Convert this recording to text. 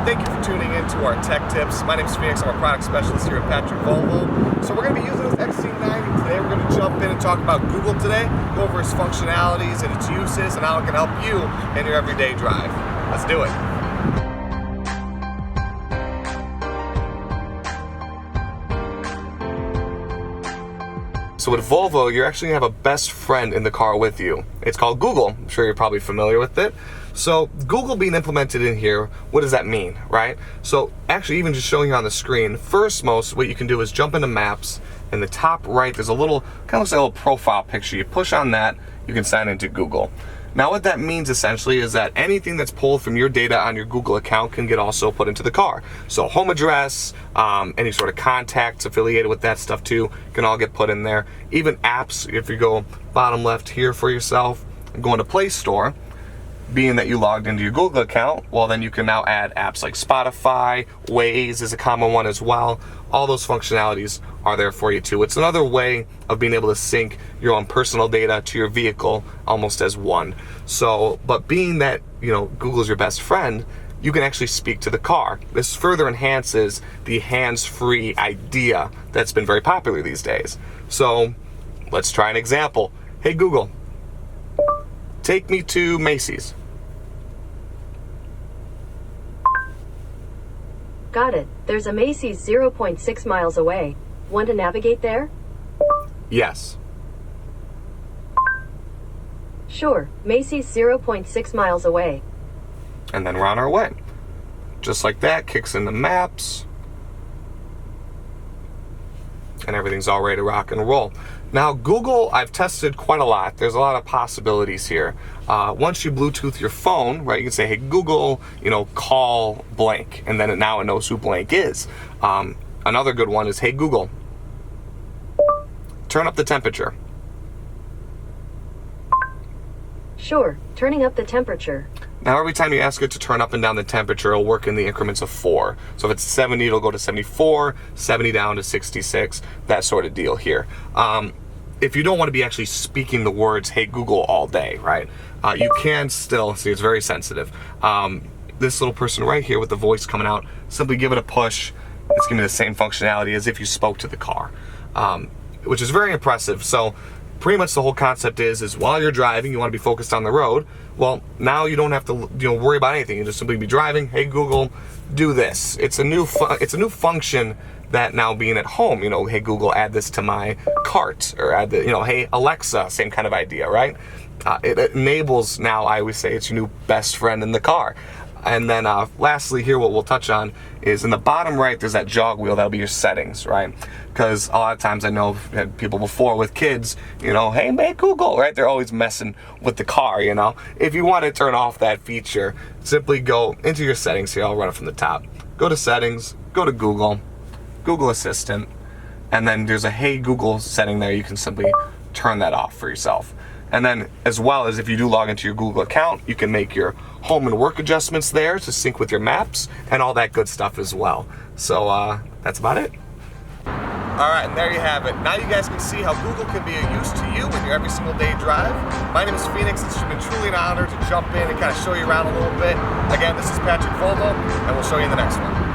thank you for tuning in to our tech tips. My name is Phoenix, I'm a product specialist here at Patrick Volvo. So we're going to be using this XC90 today. We're going to jump in and talk about Google today, go over its functionalities and its uses and how it can help you in your everyday drive. Let's do it. So with Volvo, you're actually going to have a best friend in the car with you. It's called Google. I'm sure you're probably familiar with it. So Google being implemented in here, what does that mean, right? So actually, even just showing you on the screen, first most, what you can do is jump into Maps. In the top right, there's a little, kind of looks like a little profile picture. You push on that, you can sign into Google. Now what that means essentially is that anything that's pulled from your data on your Google account can get also put into the car. So home address, any sort of contacts affiliated with that stuff too, can all get put in there. Even apps, if you go bottom left here for yourself and go into Play Store, being that you logged into your Google account, well then you can now add apps like Spotify, Waze is a common one as well. All those functionalities are there for you too. It's another way of being able to sync your own personal data to your vehicle almost as one. So, but being that, you know, Google's your best friend, you can actually speak to the car. This further enhances the hands-free idea that's been very popular these days. So, let's try an example. Hey Google, take me to Macy's. Got it. There's a Macy's 0.6 miles away. Want to navigate there? Yes. Sure. Macy's 0.6 miles away. And then we're on our way. Just like that, kicks into Maps. And everything's all ready to rock and roll. Now Google, I've tested quite a lot. There's a lot of possibilities here. Once you Bluetooth your phone, right, you can say, hey Google, you know, call blank, and then now it knows who blank is. Another good one is, hey Google, turn up the temperature. Sure, turning up the temperature. Now every time you ask it to turn up and down the temperature, it'll work in the increments of 4. So if it's 70, it'll go to 74, 70 down to 66, that sort of deal here. If you don't want to be actually speaking the words, hey Google, all day, right? You can still, see it's very sensitive. This little person right here with the voice coming out, simply give it a push. It's giving me the same functionality as if you spoke to the car, which is very impressive. So pretty much the whole concept is while you're driving, you want to be focused on the road. Well, now you don't have to worry about anything. You just simply be driving. Hey Google, do this. It's a new function that now being at home. You know, hey Google, add this to my cart, or add the, hey Alexa, same kind of idea, right? It enables now. I always say it's your new best friend in the car. And then lastly here, what we'll touch on is in the bottom right, there's that jog wheel. That'll be your settings, right? Because a lot of times I know I've had people before with kids, hey, make Google, right? They're always messing with the car, If you want to turn off that feature, simply go into your settings here. I'll run it from the top. Go to settings, go to Google, Google Assistant, and then there's a Hey Google setting there. You can simply turn that off for yourself. And then as well as if you do log into your Google account, you can make your home and work adjustments there to sync with your maps and all that good stuff as well. So that's about it. All right, and there you have it. Now you guys can see how Google can be a use to you in your every single day drive. My name is Phoenix. It's been truly an honor to jump in and kind of show you around a little bit. Again, this is Patrick Volvo, and we'll show you in the next one.